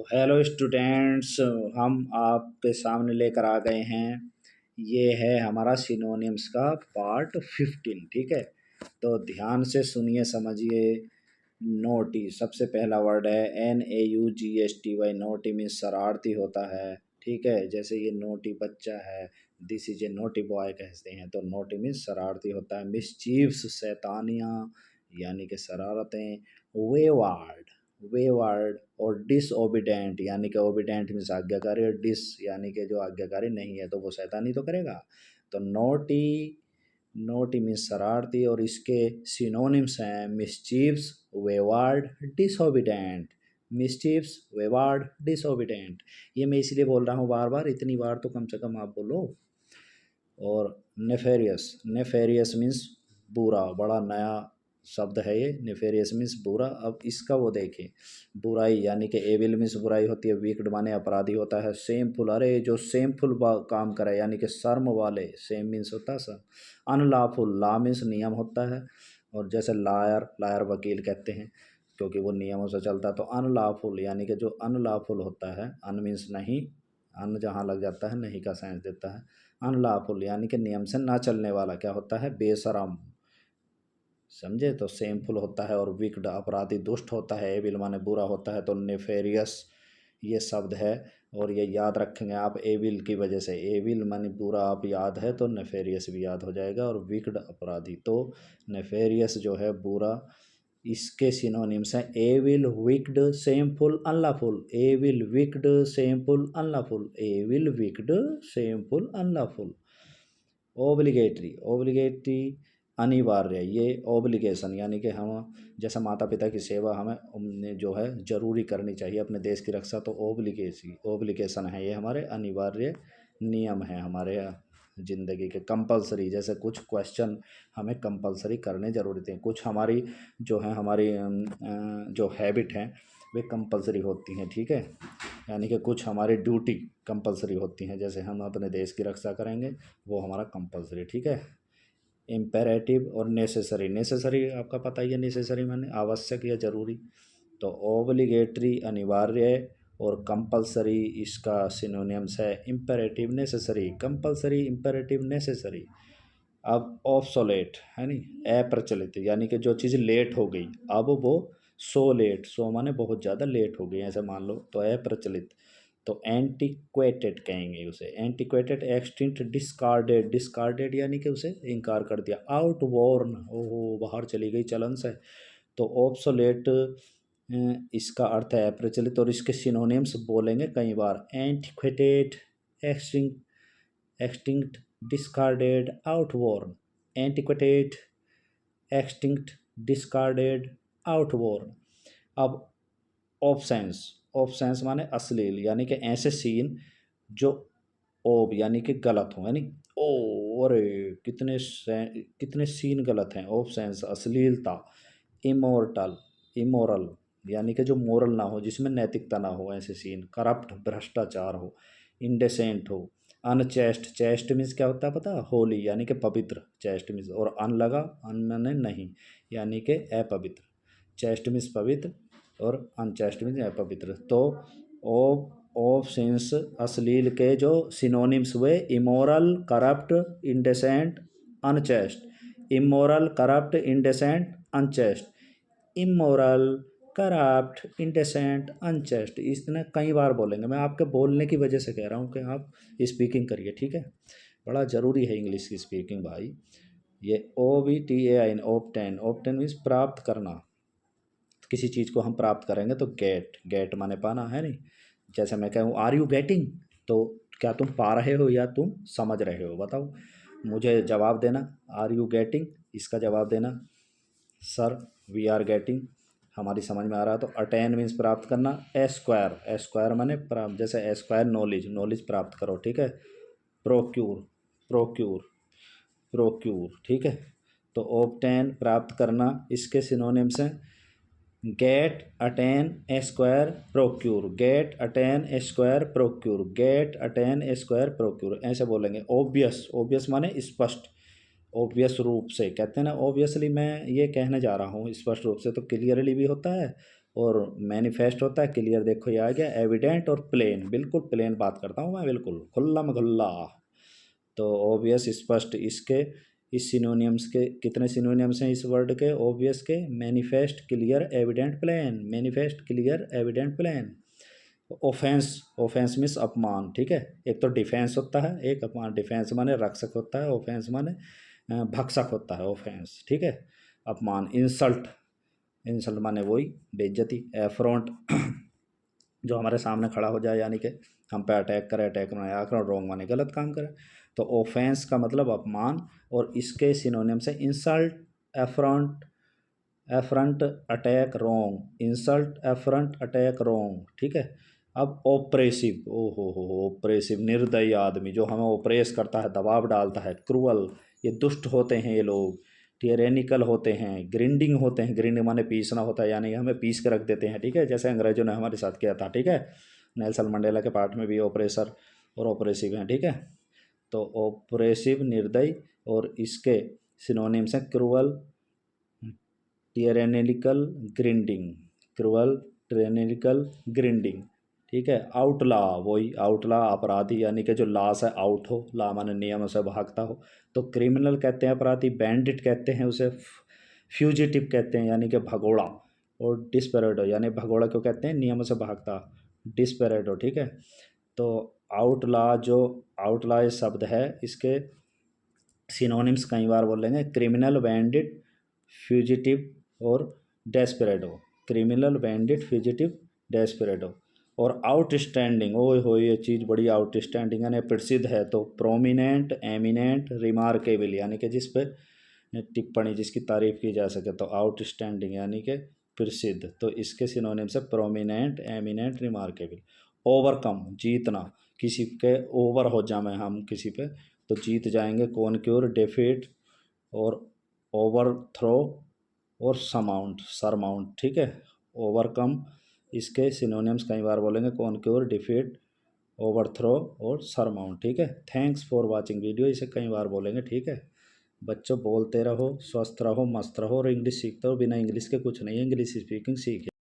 Hello students, हम आपके सामने लेकर आ गए हैं। ये है हमारा सिनोनिम्स का पार्ट 15। ठीक है, तो ध्यान से सुनिए, समझिए। नोटी सबसे पहला वर्ड है NAUGSTY। नोटी मीन्स शरारती होता है। ठीक है, जैसे ये नोटी बच्चा है, this is a naughty boy कहते हैं, तो नोटी मीन्स शरारती होता है। मिसचीव्स शैतानियाँ यानी कि शरारतें। वेवार्ड वेवार्ड और डिसओबिडेंट यानी कि ओबिडेंट मीन्स आज्ञाकारी, और डिस यानी कि जो आज्ञाकारी नहीं है तो वो शैतानी तो करेगा। तो नोटी नोटी मीन्स शरारती, और इसके सिनोनिम्स हैं मिसचीव्स, वेवार्ड, डिसओबिडेंट। मिसचीव्स, वेवार्ड, डिसओबिडेंट। ये मैं इसलिए बोल रहा हूँ बार बार, इतनी बार तो कम से कम आप बोलो। और नेफेरियस नेफेरियस मीन्स बुरा, बड़ा नया शब्द है ये। नेफेरियस मीन्स बुरा। अब इसका वो देखें, बुराई यानी कि एविल मीन्स बुराई होती है। विक्ड माने अपराधी होता है। सेमफुल, अरे जो सेमफुल काम करे यानी कि शर्म वाले, सेम मीन्स होता है सर। अनलॉफुल, लॉ मीन्स नियम होता है, और जैसे लायर, लायर वकील कहते हैं क्योंकि वो नियमों से चलता है। तो अनलॉफुल यानी कि जो अनलॉफुल होता है, अन मीन्स नहीं, अन जहाँ लग जाता है नहीं का सेंस देता है। अनलॉफुल यानी कि नियम से ना चलने वाला क्या होता है, बेशरम। समझे, तो सेमफुल होता है। और विक्ड अपराधी, दुष्ट होता है। एविल माने बुरा होता है। तो नेफेरियस ये शब्द है, और ये याद रखेंगे आप एविल की वजह से। एविल माने बुरा आप याद है तो नेफेरियस भी याद हो जाएगा। और विक्ड अपराधी, तो नेफेरियस जो है बुरा, इसके सिनोनिम्स हैं evil, wicked, shameful, unlawful. Evil, wicked, shameful, unlawful. Evil, wicked, shameful, unlawful. Obligatory, obligatory अनिवार्य, ये ओब्लिगेशन यानी कि हम जैसे माता पिता की सेवा हमें जो है ज़रूरी करनी चाहिए अपने देश की रक्षा, तो ओब्लिगेशन है ये, हमारे अनिवार्य नियम हैं हमारे ज़िंदगी के। कंपलसरी, जैसे कुछ क्वेश्चन हमें कंपलसरी करने ज़रूरत हैं। कुछ हमारी जो है हमारी जो हैबिट हैं वे कंपलसरी होती हैं। ठीक है, यानी कि कुछ हमारी ड्यूटी कंपलसरी होती हैं, जैसे हम अपने देश की रक्षा करेंगे वो हमारा कंपलसरी। ठीक है, इम्पेरेटिव और नेसेसरी। नेसेसरी आपका पता ही है, नेसेसरी माने आवश्यक या ज़रूरी। तो ओब्लिगेटरी अनिवार्य, और कंपलसरी इसका सिनोनिम्स है imperative, necessary. Compulsory, imperative, necessary. अब ऑब्सोलेट है नी, अप्रचलित यानी कि जो चीज़ लेट हो गई, अब वो सो लेट, सो माने बहुत ज़्यादा लेट हो गई ऐसे मान लो, तो अप्रचलित। तो एंटीक्वेटेड कहेंगे उसे, एंटीक्वेटेड, एक्सटिंक्ट, डिस्कार्डेड। डिस्कार्डेड यानी कि उसे इनकार कर दिया। आउटवॉर्न, ओहो बाहर चली गई, चलन से। तो ऑब्सोलेट इसका अर्थ है अप्रचलित, और इसके सिनोनिम्स बोलेंगे कई बार। Antiquated, extinct, discarded, outworn. Antiquated, extinct, discarded, outworn. अब ऑब्सेंस, ऑब्सेंस माने अश्लील यानी कि ऐसे सीन जो ओब यानी कि गलत हो, यानी ओ अरे कितने सीन गलत हैं। ऑब्सेंस अश्लीलता। इमोरटल, इमोरल यानी कि जो मोरल ना हो, जिसमें नैतिकता ना हो, ऐसे सीन। करप्ट, भ्रष्टाचार हो। इंडेसेंट हो। अनचेस्ट, चेस्ट मीन्स क्या होता है पता, होली यानी कि पवित्र, चेस्ट मीन्स। और अन लगा, अन माने नहीं यानी कि अपवित्र। चेस्ट मीन्स पवित्र, और अनचेस्ट मीन्स अपवित्र। तो ऑफ सेंस अश्लील के जो सिनोनिम्स हुए, immoral, corrupt, indecent, unchaste. Immoral, corrupt, indecent, unchaste. Immoral, corrupt, indecent, unchaste. इसने कई बार बोलेंगे, मैं आपके बोलने की वजह से कह रहा हूँ कि आप स्पीकिंग करिए। ठीक है, बड़ा ज़रूरी है इंग्लिश की स्पीकिंग भाई। ये OBTAIN, ऑब्टेन। ऑब्टेन मीन्स प्राप्त करना, किसी चीज़ को हम प्राप्त करेंगे तो गेट, गेट माने पाना है नहीं। जैसे मैं कहूँ आर यू गेटिंग, तो क्या तुम पा रहे हो या तुम समझ रहे हो, बताओ। मुझे जवाब देना, आर यू गेटिंग, इसका जवाब देना सर वी आर गेटिंग, हमारी समझ में आ रहा है। तो अटेन मीन्स प्राप्त करना। एस्क्वायर, एस्क्वायर माने प्राप्त, जैसे एस्क्वायर नॉलेज, नॉलेज प्राप्त करो। ठीक है, प्रोक्यूर, प्रोक्यूर, प्रोक्यूर। ठीक है, तो ऑब्टेन प्राप्त करना, इसके सिनोनिम्स हैं get, attain, acquire, procure. Get, attain, acquire, procure. Get, attain, acquire, procure, ऐसे बोलेंगे। ऑब्वियस, ऑब्वियस माने स्पष्ट, ऑब्वियस रूप से कहते हैं ना। ऑब्वियसली मैं ये कहने जा रहा हूँ स्पष्ट रूप से, तो क्लियरली भी होता है और मैनिफेस्ट होता है क्लियर, देखो ये आ गया। एविडेंट और प्लेन, बिल्कुल प्लेन बात करता हूँ मैं, बिल्कुल खुल्ला में खुल्ला। तो ऑब्वियस स्पष्ट, इसके इस सिनोनियम्स के कितने सिनोनियम्स हैं इस वर्ड के ऑब्वियस के? Manifest, clear, evident, plain. Manifest, clear, evident, plain. Offence, offence means अपमान, ठीक है। एक तो डिफेंस होता है, एक अपमान। डिफेंस माने रक्षक होता है, ऑफेंस माने भक्षक होता है, ऑफेंस, ठीक है, अपमान। इंसल्ट, इंसल्ट माने वही बेइज्जती। एफ्रॉन्ट जो हमारे सामने खड़ा हो जाए, यानी कि हम पे अटैक करे, अटैक माने आक्रमण, रॉन्ग माने गलत काम करे। तो ऑफेंस का मतलब अपमान, और इसके सिनोनियम से insult, affront, affront, attack, wrong. Insult, affront, attack, wrong, ठीक है। अब ओप्रेसिव, ओ हो ओप्रेसिव, निर्दयी आदमी जो हमें ओप्रेस करता है, दबाव डालता है। क्रूअल, ये दुष्ट होते हैं ये लोग। टिरेनिकल होते हैं। ग्रिंडिंग होते हैं, ग्रिंडिंग माने पीसना होता है, यानी हमें पीस के रख देते हैं, ठीक है, जैसे अंग्रेजों ने हमारे साथ किया था, ठीक है। नेल्सन मंडेला के पार्ट में भी ओप्रेसर और ओप्रेसिव हैं, ठीक है। तो ओप्रेसिव, निर्दयी, और इसके सिनोनिम्स हैं क्रूअल, टिरेनिकल, ग्रिंडिंग। क्रूअल, टिरेनिकल, ग्रिंडिंग, ठीक है। आउटला, वही आउटला, अपराधी, यानी कि जो लॉ से आउट हो, लॉ माने नियम से भागता हो। तो क्रिमिनल कहते हैं अपराधी, बैंडिट कहते हैं उसे, फ्यूजिटिव कहते हैं यानी कि भगोड़ा, और डिस्पेरेडो, यानी भगोड़ा क्यों कहते हैं? नियम से भागता, डिस्पेरेडो, ठीक है। तो आउटला, जो आउटला शब्द है, इसके सिनोनिम्स कई बार बोलेंगे, क्रिमिनल, बैंडिट, फ्यूजिटिव और desperado. Criminal, bandit, fugitive, desperado. और आउटस्टैंडिंग, ओए हो ये चीज़ बड़ी आउटस्टैंडिंग यानी प्रसिद्ध है, तो प्रोमिनेंट, एमिनेंट, रिमार्केबल, यानी कि जिस पे टिप्पणी, जिसकी तारीफ की जा सके। तो आउटस्टैंडिंग यानी कि प्रसिद्ध, तो इसके सिनोनिम से प्रोमिनेंट, एमिनेंट, रिमार्केबल। ओवरकम, जीतना, किसी के ओवर हो जाए हम किसी पे तो जीत जाएंगे। कॉन्क्योर, डिफीट और ओवर थ्रो और समाउंट, सरमाउंट, ठीक है। ओवरकम, इसके सिनोनिम्स कई बार बोलेंगे, कॉन्क्योर, डिफीट, ओवरथ्रो और सरमाउंट, ठीक है। थैंक्स फॉर वाचिंग वीडियो, इसे कई बार बोलेंगे, ठीक है। बच्चों बोलते रहो, स्वस्थ रहो, मस्त रहो, और इंग्लिश सीखते रहो। बिना इंग्लिश के कुछ नहीं है, इंग्लिश स्पीकिंग सीखे।